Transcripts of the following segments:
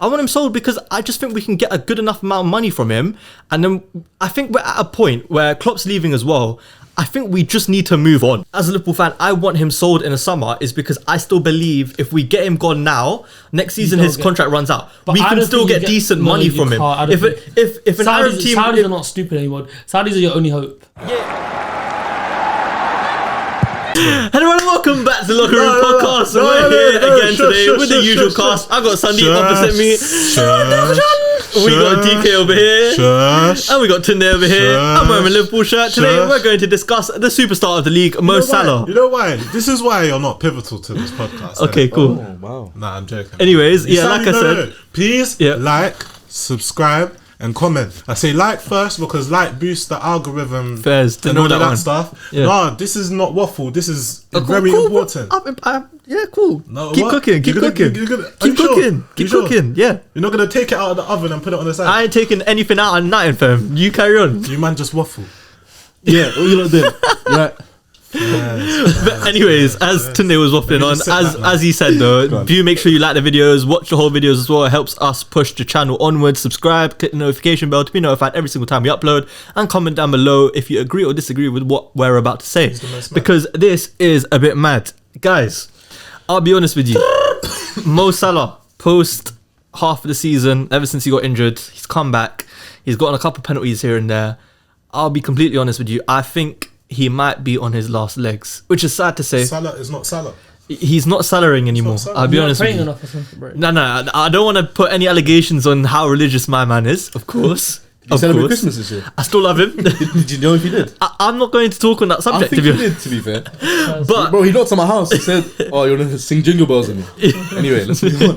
I want him sold because I just think we can get a good enough amount of money from him. And then I think we're at a point where Klopp's leaving as well. I think we just need to move on. As a Liverpool fan, I want him sold in the summer is because I still believe if we get him gone now, next season his contract runs out. We can still get decent money from him. If an Arab team... Saudis are not stupid anymore. Saudis are your only hope. Yeah. Hello and welcome back to the Locker Room Podcast. We're here again today with the usual cast. I got Sandeep opposite me. We got DK over here. And we got Tunde over here. I'm wearing a Liverpool shirt. Today we're going to discuss the superstar of the league, Mo Salah. You know why? This is why you're not pivotal to this podcast. Okay, cool. Oh, wow. Nah, I'm joking. Anyways, like I said. Please like, subscribe, and comment. I say like first because like boosts the algorithm first to and know all that stuff. Yeah. No, this is not waffle. This is very important. Yeah, cool. No, keep cooking. Keep cooking. Keep cooking. Yeah. You're not gonna take it out of the oven and put it on the side. I ain't taking anything out of nothing, fam. You carry on. You man just waffle. Yeah, what you lot doing? Right. But anyways, as Tunde was waffling on, as he said though, do make sure you like the videos, watch the whole videos as well. It helps us push the channel onwards. Subscribe, click the notification bell to be notified every single time we upload, and comment down below if you agree or disagree with what we're about to say, because this is a bit mad, guys. I'll be honest with you. Mo Salah, post half of the season, ever since he got injured, he's come back. He's gotten a couple penalties here and there. I'll be completely honest with you. I think he might be on his last legs, which is sad to say. Salah is not Salah. He's not Salaring anymore. I'll be honest with you. Enough or something, bro. No, I don't want to put any allegations on how religious my man is, of course. Did you celebrate Christmas this year? I still love him. Did you know if he did? I'm not going to talk on that subject. I think he did, to be fair. But bro, he knocked on my house. He said, "Oh, you're gonna sing Jingle Bells with me." Anyway, let's move on.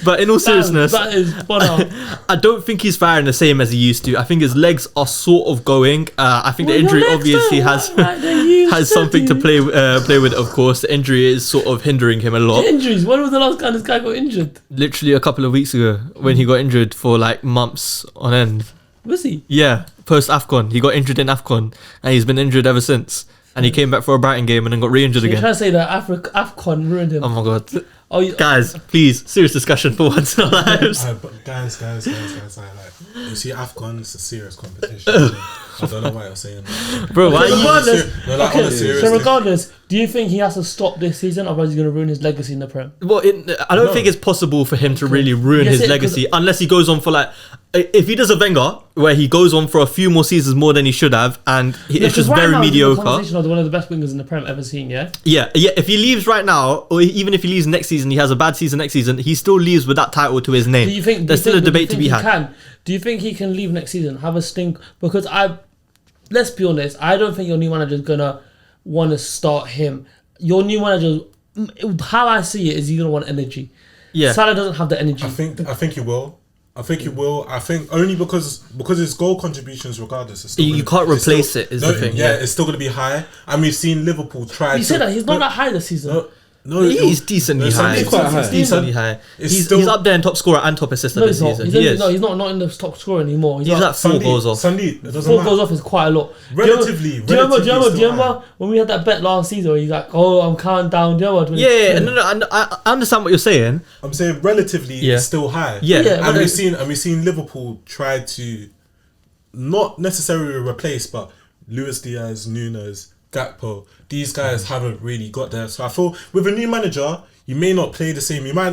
But in all seriousness, that is I don't think he's firing the same as he used to. I think his legs are sort of going. I think the injury obviously has something to play with. Of course, the injury is sort of hindering him a lot. Injuries. When was the last time this guy got injured? Literally a couple of weeks ago, when he got injured for like months on end. Was he? Yeah, post AFCON. He got injured in AFCON and he's been injured ever since. And he came back for a Brighton game and then got re-injured again. You're trying to say that AFCON ruined him? Oh my god. Guys, please, serious discussion for once in our lives. Guys, you see, AFCON is a serious competition. I don't know why you're saying that. Bro, why So regardless, do you think he has to stop this season, otherwise he's going to ruin his legacy in the Prem? Well, I don't think it's possible for him to really ruin his legacy unless he goes on for like... If he does a Wenger, where he goes on for a few more seasons more than he should have, and it's just very mediocre. He's one of the best wingers in the Prem ever seen, yeah? Yeah. If he leaves right now, or even if he leaves next season, he has a bad season next season, he still leaves with that title to his name. There's still a debate to be had. Do you think he can leave next season, have a stink? Because let's be honest, I don't think your new manager is going to want to start him. Your new manager, how I see it, is he's going to want energy. Yeah. Salah doesn't have the energy. I think he will. I think only because his goal contributions, regardless, is still you can't replace it. Is the thing? Yeah, it's still going to be high. And we've seen Liverpool try. You said that he's not that high this season. No, he's decently high. He's quite high. He's decently high. He's up there in top scorer and top assist this season. He's not in the top scorer anymore. He's like 4 goals off. 4 goals off is quite a lot. Relatively. Do you remember when we had that bet last season where he's like, "Oh, I'm counting down." Do you remember? Yeah, no, I understand what you're saying. I'm saying relatively, it's still high. Yeah, and we've seen Liverpool try to not necessarily replace, but Luis Diaz, Nunes, Gakpo, these guys haven't really got there. So I feel with a new manager, you may not play the same. You might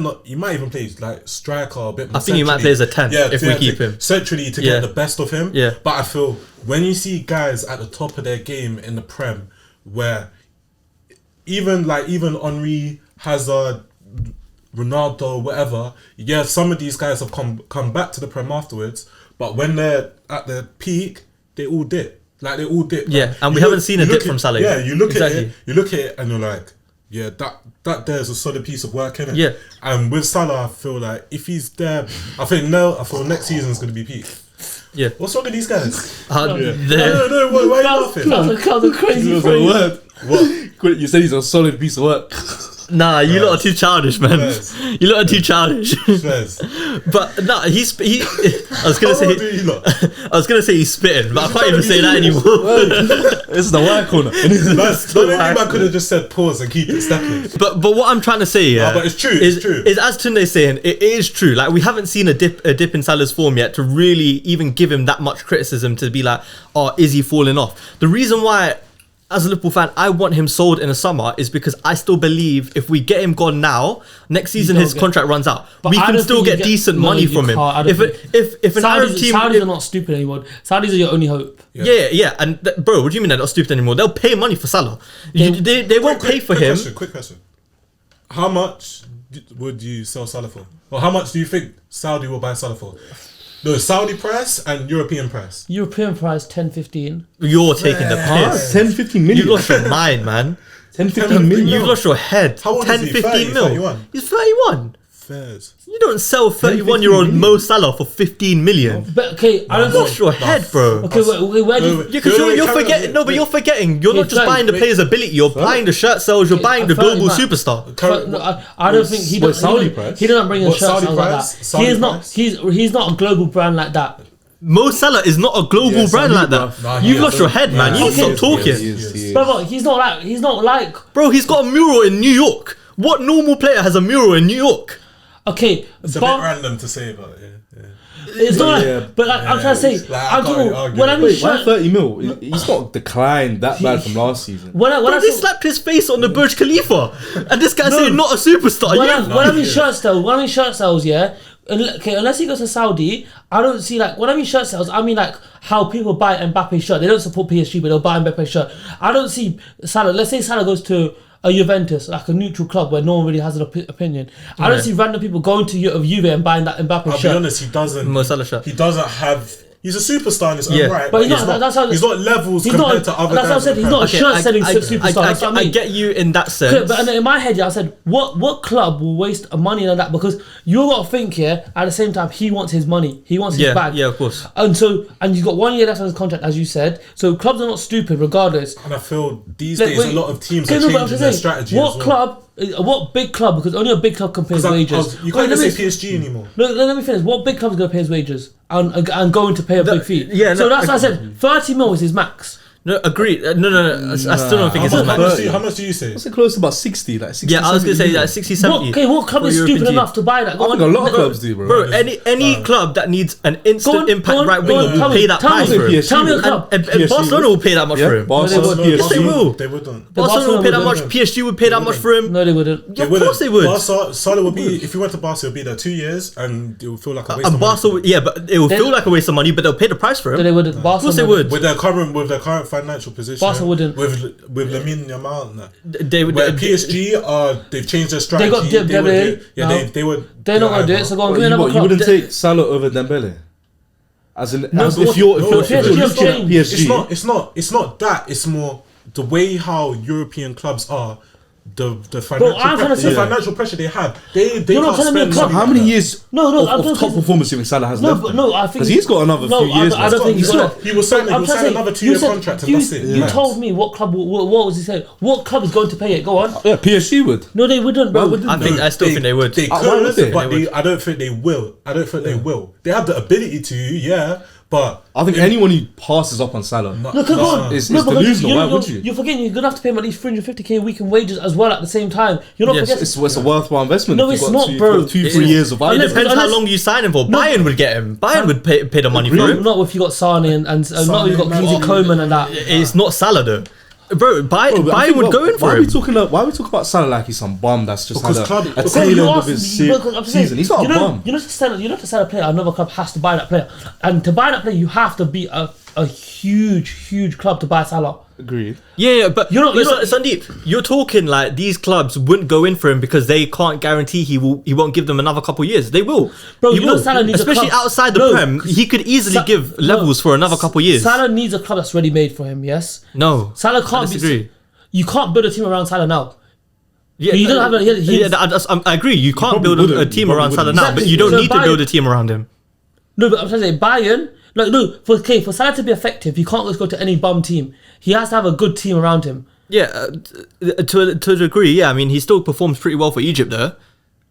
even play like striker a bit more. I think you might play as a 10 if we keep him centrally to get the best of him. Yeah. But I feel when you see guys at the top of their game in the Prem, where even Henry, Hazard, Ronaldo, whatever, some of these guys have come back to the Prem afterwards. But when they're at their peak, they all dip. Like they all dip. Yeah, and we haven't seen a dip from Salah. Yeah, you look at it and you're like, yeah, that there's a solid piece of work in it. Yeah. And with Salah, I feel like if he's there, I feel next season's gonna be peak. Yeah. What's wrong with these guys? No, why are you laughing? That's a crazy phrase. What? You said he's a solid piece of work. Nah, you lot are too childish, man. Yes. You lot are too childish. Yes. But no, I was gonna How old are say you lot? I was gonna say he's spitting, but I can't even say that anymore. This is the white corner. Man could have just said pause and keep it stepping. But what I'm trying to say, yeah, but it's true. Is, It's true. Is as Tunde's saying, it is true. Like, we haven't seen a dip in Salah's form yet to really even give him that much criticism to be like, oh, is he falling off? The reason why, as a Liverpool fan, I want him sold in the summer is because I still believe if we get him gone now, next season his contract runs out. But We I can don't still think you get decent no, money you from him. can't. I don't If an Arab team, Saudis are not stupid anymore. Saudis are your only hope. yeah, and bro, what do you mean they're not stupid anymore? They'll pay money for Salah. They won't pay for him. Quick question. How much would you sell Salah for? Or how much do you think Saudi will buy Salah for? No, Saudi price and European price. European price 10-15. You're taking the piss. 10-15 million. You've lost your mind, man. 10-15 million. You've lost your head. How old 10, is he? 15 30, mil. 31? He's 31. Fairs. You don't sell 31-year-old Mo Salah for 15 million. But okay, I don't You've lost your head, bro. Okay, where do you... Wait, Because you're forgetting. No, but you're forgetting. You're not just buying the player's ability. You're buying the shirt sales. You're buying the global superstar. No, I don't think he doesn't bring in shirt Saudi sales like price? that. Saudi He is not. price? He's not a global brand like that. Mo Salah is not a global brand like that. Nah, he You've is. lost your head, man. You need to stop talking. But he's not like. Bro, he's got a mural in New York. What normal player has a mural in New York? Okay, It's a bit random to say, but yeah. it's not like. But like, I'm trying to say, Like, I I'm can't talking argue when I with mean it. Why shirt. 30 mil? He's not declined that bad from last season. When Bro, I they saw- slapped his face on the Burj Khalifa, and this guy saying not a superstar. when Yeah. I mean shirt sales, yeah. Okay, unless he goes to Saudi, I don't see like when I mean shirt sales, I mean like how people buy Mbappe's shirt. They don't support PSG, but they'll buy Mbappe's shirt. I don't see Salah. Let's say Salah goes to a Juventus, like a neutral club where no one really has an opinion. I don't see random people going to Juve and buying that Mbappe I'll shirt. be honest, he doesn't. Mo Salah shirt. He doesn't have. He's a superstar in his Yeah. own right, But he's not. That's how he's not levels he's compared not, to other that's guys. what I said. He's not a shirt-selling superstar. That's what I I mean. get you in that sense. Okay, but in my head, yeah, I said, what club will waste money on that? Because you got to think here. At the same time, he wants his money. He wants his bag. Yeah, of course. And you've got 1 year left on his contract, as you said. So clubs are not stupid, regardless. And I feel these Like, days wait, a lot of teams okay, are no, but I'm changing just their saying, strategy. What as well. club? What big club? Because only a big club can pay his wages. You can't Wait, even let say me- PSG anymore. Let me finish. What big club is going to pay his wages and going to pay a big fee? yeah, So no, that's why I said 30 mil is his max. No, agreed. No. I still don't think it's How as much, much. how much do you say? What's it close to about 60? Like 60, Yeah, I was gonna say 70 like 60, 70. What club for is European stupid team. enough to buy that? I think a lot of clubs do, bro. Bro, any club that needs an instant impact right winger will pay that price for him. PSG. Tell me a club. And PSG Barcelona will pay that much for him. Barcelona, No, they Yes, they PSG. will. They wouldn't. Barcelona will pay that much. wouldn't. PSG would pay that much for him. No, they wouldn't. Yeah, of course they would. Salah would be, if you went to Barca, it would be there 2 years and it would feel like a waste And of money. Barca, yeah, but it will feel like a waste of money, but they'll pay the price for No, him. they wouldn't. Of course they would. With their current financial position, Barca wouldn't. with Lamine Yamal and that. They would. Where PSG they've changed their strategy. got Dembele. They would. They're not going to do it, so go on, give me You another what, you club. wouldn't take Salah over Dembele? As in, No, as but if you're no, looking at PSG. PSG. It's not that. It's more the way how European clubs are. The I'm trying to say- financial pressure they have. They You're not can't telling me a spend club- money How many like that. years No, I'm of not top saying- performance do you think Salah has No, left? but no, I think Because he's got another few years. I don't think he's got. He will sign another 2-year contract and that's it. You told me what club. What was he saying? What club is going to pay it? Go on. Yeah, PSG would. No, they wouldn't, bro. I still think they would. They Why could, would they? but I don't think they will. They will. They have the ability to, yeah, but I think anyone who passes up on Salah No, come on. is because delusional. Why would you? You're forgetting you're gonna have to pay him at least 350k a week in wages as well at the same time. You're not Yes, forgetting. It's a worthwhile investment. No, if it's you've not, got bro. 2-3 years of It Unless- depends how unless- long you sign him for. Bayern would get him. Bayern would pay the money for him. Not if you got Sane and not if you got Sane, Kingsley Coman and that. It's not Salah though. Bro, Bro, but I Bayern think would go in for why are him. we talking about Salah like he's some bum that's just Because had club- a because tail you end of asked his me, because I'm saying, season? He's not a bum. You know to sell a player, another club has to buy that player, and to buy that player, you have to be a huge club to buy Salah. Agreed. Yeah, but You're not- Sandeep, you're talking like these clubs wouldn't go in for him because they can't guarantee he won't give them another couple years. They will. Bro, He you know will. Salah needs a especially club- outside the No, Prem. He could easily give levels for another couple years. Salah needs a club that's ready made for him. Yes. No, Salah I can't disagree. You can't build a team around Salah now. Yeah, You don't have a- I agree. You can't probably build a wouldn't. team You around probably Salah now, wouldn't. but you don't So need to Bayern- build a team around him. No, but I'm trying to say Bayern. Like no, for Salah to be effective, he can't just go to any bum team. He has to have a good team around him. Yeah, to a degree, yeah. I mean, he still performs pretty well for Egypt, though.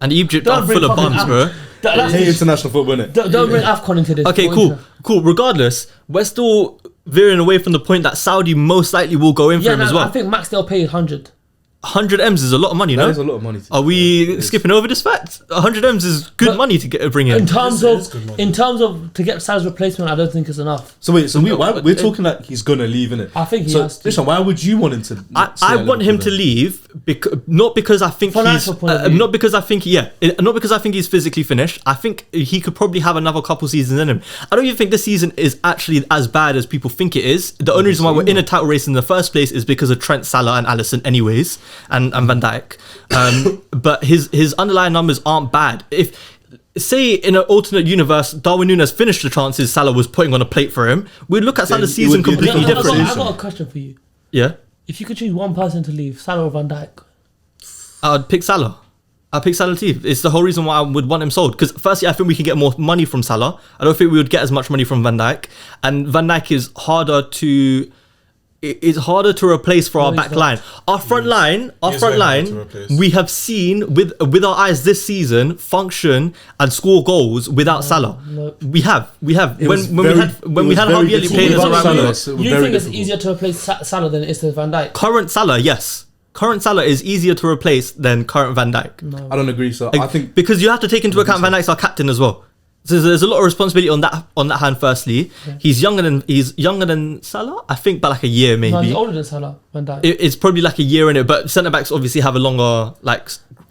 And Egypt are full of bums, bro. That's Hey, international football, innit? Don't bring AFCON into this. Okay, cool. Regardless, we're still veering away from the point that Saudi most likely will go in for him as well. I think max they'll pay 100. 100 M's is a lot of money, That no? is a lot of money. Are we skipping over this fact? 100 M's is good money to bring in. In terms It is good money. to get Salah's replacement, I don't think it's enough. So wait, we're talking like he's gonna leave, innit? I think he so, has to. Listen, why would you want him to? I want him to leave not because I think Financial point of view. not because I think he's physically finished. I think he could probably have another couple seasons in him. I don't even think this season is actually as bad as people think it is. The only reason why we're in a title race in the first place is because of Trent, Salah, and Alisson, anyways, and Van Dijk. But his underlying numbers aren't bad. If say in an alternate universe, Darwin Núñez finished the chances Salah was putting on a plate for him, we'd look at Salah's season would be a completely different different. I've got a question for you. Yeah, If you could choose one person to leave, Salah or Van Dijk? I'd pick Salah. I'd pick Salah too. It's the whole reason why I would want him sold. Because firstly, I think we can get more money from Salah. I don't think we would get as much money from Van Dijk. And Van Dijk is harder to... It's harder to replace for our No, back he's line. Our front line, very hard to replace. we have seen with our eyes this season function and score goals without Salah. no. We have. It was When we had very Javier difficult playing as a without right winger. Salah. You think it's easier to replace Salah than it is to Van Dijk? Current Salah, yes. Current Salah is easier to replace than current Van Dijk. No. I don't agree. So I think Because you have to take into account Van Dijk's our captain as well. So there's a lot of responsibility on that hand. Firstly, he's younger than Salah, I think, by like a year maybe. No, he's older than Salah, Van Dijk. It's probably like a year in it, but centre backs obviously have a longer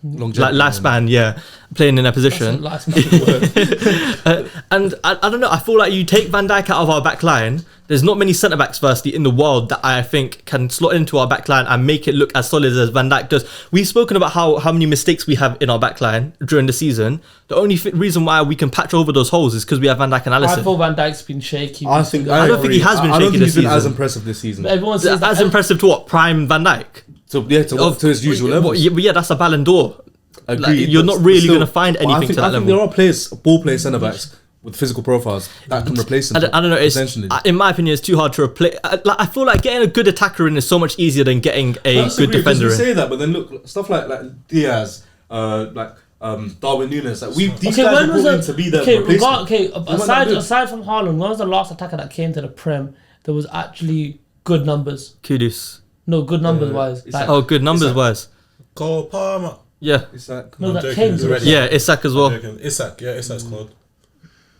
lifespan. Yeah, playing in their position. That's a last word. And I don't know. I feel like you take Van Dijk out of our back line. There's not many centre backs, firstly, in the world that I think can slot into our back line and make it look as solid as Van Dijk does. We've spoken about how many mistakes we have in our back line during the season. The only reason why we can patch over those holes is because we have Van Dijk and I Alisson. thought Van Dijk's been shaky. I think I don't think he has been I don't shaky think this he's been as season. impressive this season. Everyone says As that. impressive to what? Prime Van Dijk? So yeah, to his usual level. Yeah, that's a Ballon d'Or. Agreed, Like, you're but not really still, going to find anything to that I think level. there are players, ball playing centre backs with physical profiles that can replace him. I don't know. It's essentially. in my opinion, it's too hard to replace. I feel like getting a good attacker in is so much easier than getting a good defender You in. say that, but then look, stuff like Diaz, Darwin Núñez, like these Okay, guys when are was brought in the to be their replacement. aside from Haaland, when was the last attacker that came to the Prem that was actually good numbers? Kudus. No, good numbers wise. it's Like, Oh, good numbers Isak. wise. Cole Palmer. Yeah, It's like, no, I'm that joking, came he's to already- yeah, Isak as well. Isak, yeah, Isak's called.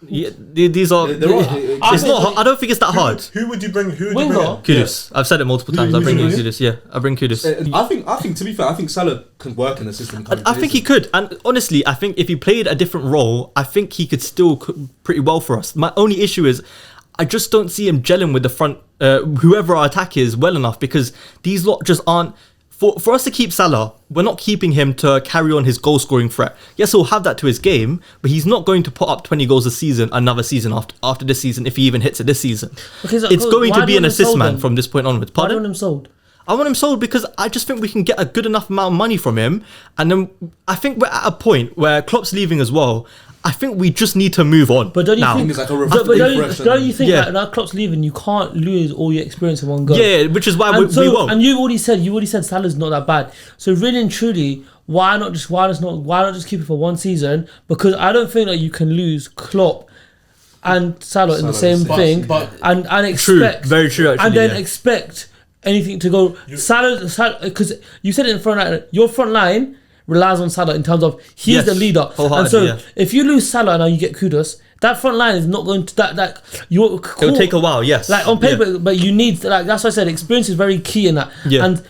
Yeah, these are. there are- It's not. I don't think it's that hard. Who would you bring? Who would Winger? you bring? in? Kudus. I've said it multiple times. I who's bring your Kudus. Yeah, I bring Kudus. I think to be fair, I think Salah can work in the system. I think he could, and honestly, I think if he played a different role, I think he could still pretty well for us. My only issue is, I just don't see him gelling with the front, whoever our attack is, well enough, because these lot just aren't. For us to keep Salah, we're not keeping him to carry on his goal scoring threat. Yes, he'll have that to his game, but he's not going to put up 20 goals a season, another season after this season, if he even hits it this season. Okay, so It's going why to be do an you want him assist sold man then? from this point onwards. Why do you Pardon? want him sold? I want him sold because I just think we can get a good enough amount of money from him. And then I think we're at a point where Klopp's leaving as well. I think we just need to move on. But don't you now. think? It's like a But refresh don't you think Yeah. that now Klopp's leaving, you can't lose all your experience in one go? Yeah, which is why And we won't. And you already said Salah's not that bad. So really and truly, why not just keep it for one season? Because I don't think that you can lose Klopp and Salah in the same thing but- and True, expect very true, actually, and then yeah. expect anything to go Salah because you said it in front line, your front line relies on Salah in terms of he's Yes, the leader, and wholeheartedly, so yeah. if you lose Salah and now you get Kudus, that front line is not going to that you're It'll take a while, yes. like on paper, Yeah. but you need that's why I said experience is very key in that. Yeah. And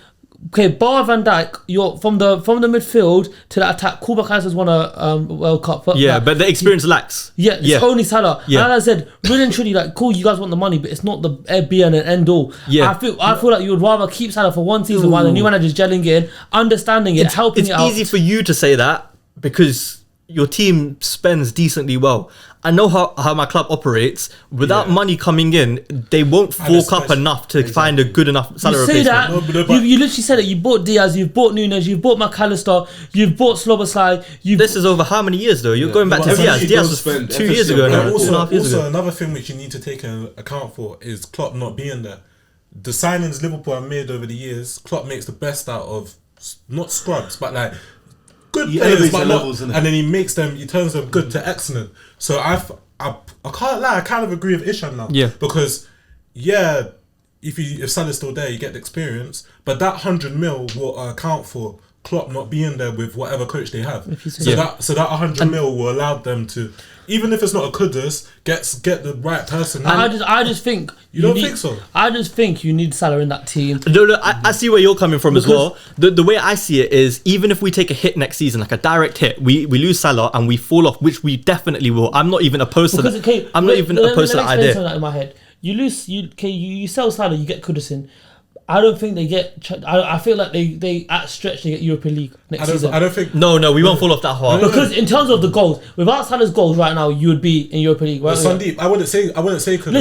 okay, bar Van Dijk, you're from the midfield to that attack. Kuba has won a World Cup. Yeah, but the experience lacks. Yeah, it's only Salah. Yeah. And as I said, really and truly, like, cool, you guys want the money, but it's not the be and end all. Yeah. I feel like you would rather keep Salah for one season while the new manager's gelling in, understanding it, helping It's it out. easy for you to say that because your team spends decently well. I know how my club operates. Without money coming in, they won't fork up enough to find a good enough salary You say that, replacement. No, but- you literally said it. You bought Diaz, you've bought Núñez, you've bought McAllister, you've bought Sloboslai, This is over how many years though? You're going back to but Diaz. FSG Diaz does was spend- 2 years FSG ago And now, also, 2.5 years ago. another thing which you need to take into account for is Klopp not being there. the signings Liverpool have made over the years, Klopp makes the best out of not scrubs, but like good He players, elevates but their not, levels, innit? and then he turns them good to excellent. So I can't lie, I kind of agree with Isham now. Yeah. Because if Salah's still there, you get the experience, but that 100 mil will account for Klopp not being there with whatever coach they have. So that 100 mil will allow them to, even if it's not a Kudus, get the right person. I just think you don't think so? I just think you need Salah in that team. No, I see where you're coming from as well. The way I see it is, even if we take a hit next season, like a direct hit, we lose Salah and we fall off, which we definitely will. I'm not even opposed to that. I'm not even opposed to that idea. That in my head. You lose, you sell Salah, you get Kudus in. I don't think they get. I feel like they at stretch they get European League next season. I don't think. No, we won't fall off that hard. Because in terms of the goals, without Salah's goals right now, you would be in Europa League. Right? Sandeep, I wouldn't say Kudus.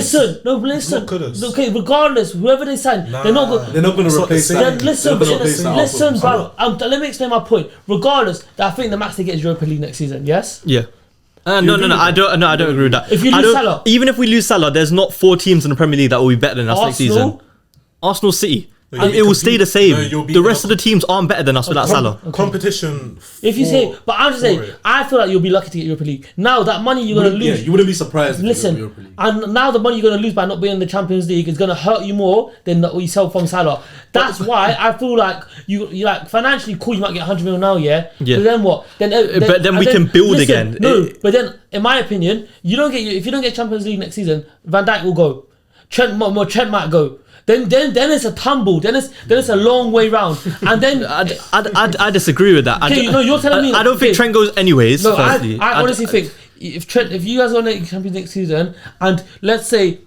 Listen. Okay, regardless, whoever they sign, they're not going to replace that. Listen, Listen, bro. Let me explain my point. Regardless, I think the max they get is Europa League next season. Yes. Yeah. No, I don't agree with that. If you lose Salah, even if we lose Salah, there's not 4 teams in the Premier League that will be better than us next season. Arsenal, City. And it will stay the same. The rest of the teams aren't better than us without Salah. Competition. If you say, but I'm just saying, I feel like you'll be lucky to get Europa League. Now that money you're going to lose. Yeah, you wouldn't be surprised. Listen, and now the money you're going to lose by not being in the Champions League is going to hurt you more than what you sell from Salah. That's why I feel like you like financially cool. You might get 100 mil now, yeah. But then what? But then we can build again. No, but then in my opinion, if you don't get Champions League next season, Van Dijk will go. Trent might go. Then it's a tumble. Then it's a long way round. And then I disagree with that. Okay, you're telling me. I don't think Trent goes anyways. No, I honestly think if you guys want to get Champions League next season, and let's say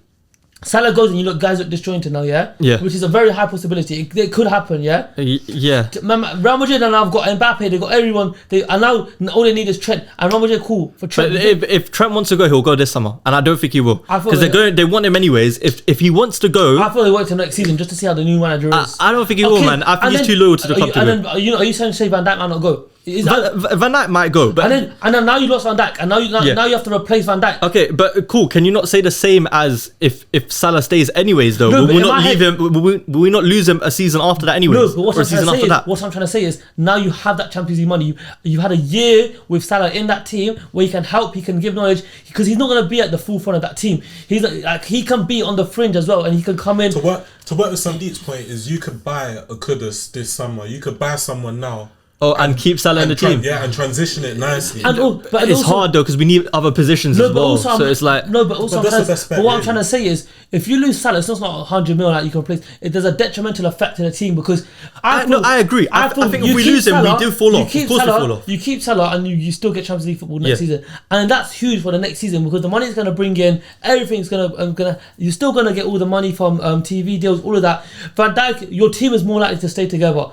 Salah goes and you guys look disjointed now, yeah? Yeah. Which is a very high possibility. It could happen, yeah? Yeah. Real Madrid and I've got Mbappe, they've got everyone. And now all they need is Trent. And Real Madrid, cool. For Trent. But if Trent wants to go, he'll go this summer. And I don't think he will. Because they want him anyways. If he wants to go... I thought they wait till next season just to see how the new manager is. I don't think he will, man. I think he's too loyal to the club to go. And then, are you saying Van Dijk might not go? Van Dijk might go, but and then now you lost Van Dijk, and now you have to replace Van Dijk. Okay, but cool. Can you not say the same as if Salah stays anyways? Though No, will we not leave him? Will we not lose him a season after that anyways? No, but what I'm trying to say is now you have that Champions League money. You've had a year with Salah in that team where he can help, he can give knowledge, because he's not going to be at the forefront of that team. He's like he can be on the fringe as well, and he can come in. To work with Sandeep's point is you could buy a Kudus this summer. You could buy someone now. Oh, and keep Salah in the team. Yeah, and transition it nicely. But it's hard though because we need other positions as well. So it's like what I'm trying to say is if you lose Salah, it's not 100 mil that you can replace. There's a detrimental effect to the team because I agree. I think if we lose him, we do fall off. Of course, we fall off. You keep Salah and you still get Champions League football next season, and that's huge for the next season because the money is going to bring in everything's going to you're still going to get all the money from TV deals, all of that. Van Dijk, your team is more likely to stay together.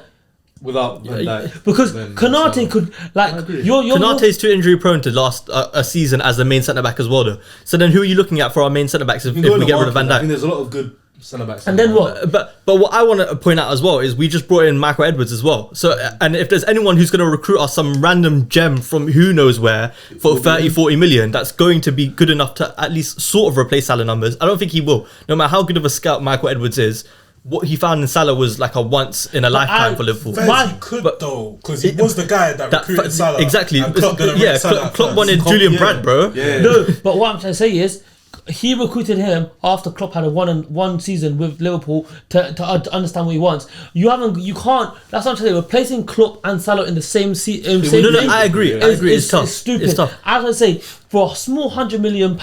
Without Van Dijk, because Konate could Konate's too injury prone to last a season as the main centre back as well though. So then who are you looking at for our main centre backs if we get rid of Van Dijk? I think there's a lot of good centre backs. And then what? But what I want to point out as well is we just brought in Michael Edwards as well. So and if there's anyone who's going to recruit us some random gem from who knows where for 40 million, that's going to be good enough to at least sort of replace Salah numbers. I don't think he will. No matter how good of a scout Michael Edwards is. What he found in Salah was like a once in a lifetime for Liverpool. He could though, because he was the guy that recruited Salah. Exactly. And Klopp wanted Julian Brandt, bro. Yeah. No, but what I'm trying to say is, he recruited him after Klopp had a one season with Liverpool to understand what he wants. You can't. That's what I'm saying. Replacing Klopp and Salah in the same season. No, I agree. It's tough. It's stupid. It's tough. As I say, for a small £100 million.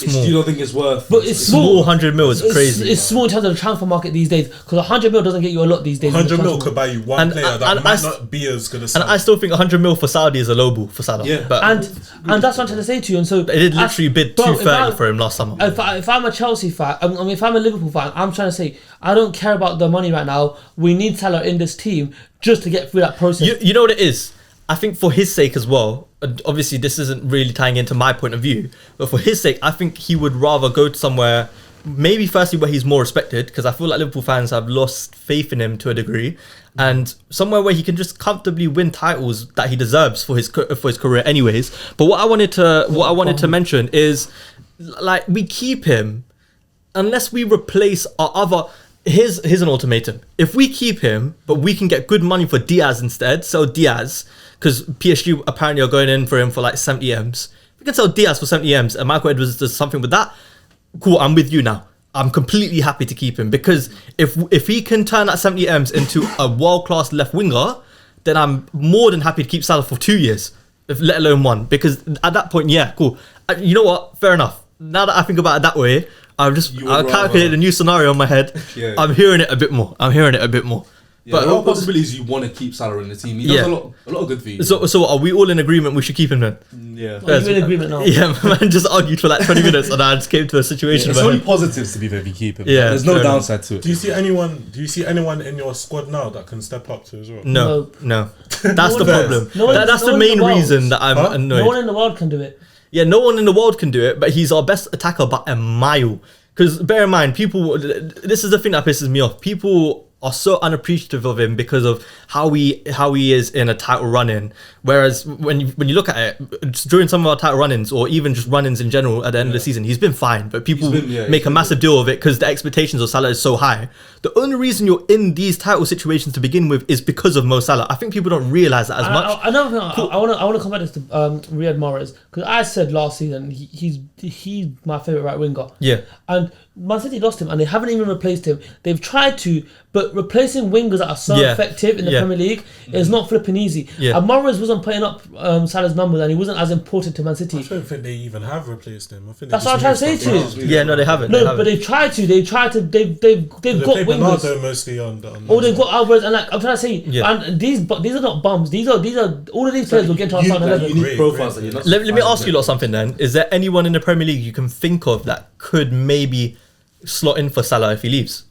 You don't think it's worth? But it's small. 100 mil is crazy. It's small in terms of the transfer market these days because 100 mil doesn't get you a lot these days. 100 mil could buy you one player that might not be as good as Salah. And I still think 100 mil for Saudi is a low ball for Salah. Yeah, but and that's what I'm trying to say to you. And so they did literally bid 230 for him last summer. If I'm a Chelsea fan, I mean, if I'm a Liverpool fan, I'm trying to say I don't care about the money right now. We need Salah in this team just to get through that process. You know what it is? I think for his sake as well, obviously this isn't really tying into my point of view, but for his sake, I think he would rather go to somewhere, maybe firstly where he's more respected, because I feel like Liverpool fans have lost faith in him to a degree, and somewhere where he can just comfortably win titles that he deserves for his career anyways. But what I wanted to mention is, like, we keep him unless we replace our other... here's an ultimatum. If we keep him, but we can get good money for Diaz instead, sell Diaz, because PSG apparently are going in for him for like 70 M's. We can sell Diaz for 70 M's and Michael Edwards does something with that. Cool, I'm with you now. I'm completely happy to keep him because if he can turn that 70 M's into a world-class left winger, then I'm more than happy to keep Salah for 2 years, let alone 1. Because at that point, yeah, cool. You know what? Fair enough. Now that I think about it that way, I'll calculate a new scenario in my head. Yeah. I'm hearing it a bit more. Yeah, but a lot of possibilities you want to keep Salah in the team. He does a lot of good for you. So are we all in agreement we should keep him then? Yeah. Are you in agreement now? Yeah, man just argued for like 20 minutes and I just came to a situation It's where only positives to be fair if you keep him. Yeah, There's no fair enough. downside to it. Do you see anyone in your squad now that can step up to as well? No. That's the problem. No one- That's no the one in main the world. reason that I'm annoyed. No one in the world can do it. Yeah, no one in the world can do it, but he's our best attacker by a mile. Because bear in mind, this is the thing that pisses me off. People are so unappreciative of him because of how he is in a title run-in. Whereas when you look at it, during some of our title run-ins or even just run-ins in general at the end of the season, he's been fine. But people make a massive deal of it because the expectations of Salah is so high. The only reason you're in these title situations to begin with is because of Mo Salah. I think people don't realise that as much. Another thing, I want to come back to Riyad Mahrez because I said last season he's my favourite right winger. Yeah. And Man City lost him and they haven't even replaced him. They've tried to, but replacing wingers that are so effective in the Premier League is not flipping easy. Yeah. And Mahrez wasn't putting up Salah's numbers and he wasn't as important to Man City. I don't think they even have replaced him. I think that's what I'm trying to say to you. Yeah, no, they haven't. But they've tried to. They've got wingers. Bernardo mostly on Oh, they've got Alvarez, and like I'm trying to say, and these are not bums. These are all of these players will get into our starting 11. Unique profiles that you're not. Let me ask you lot something then. Is there anyone in the Premier League you can think of that could maybe slot in for Salah if he leaves?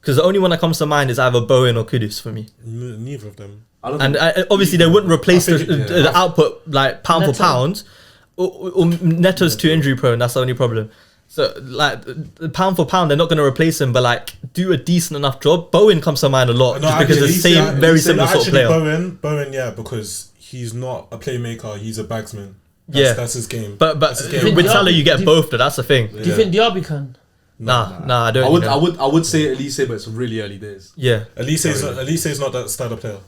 Because the only one that comes to mind is either Bowen or Kudus for me. Neither of them. And obviously they wouldn't replace the output like pound for pound. Or Neto's too injury prone. That's the only problem. So like pound for pound, they're not going to replace him, but like do a decent enough job. Bowen comes to mind a lot just because the very similar sort of player. Bowen, yeah, because he's not a playmaker. He's a bagsman. That's his game. But with Salah, you get both. That's the thing. Do you think Diaby can? Nah, I don't. I would say Elise, but it's really early days. Yeah, Elise's not that style of player.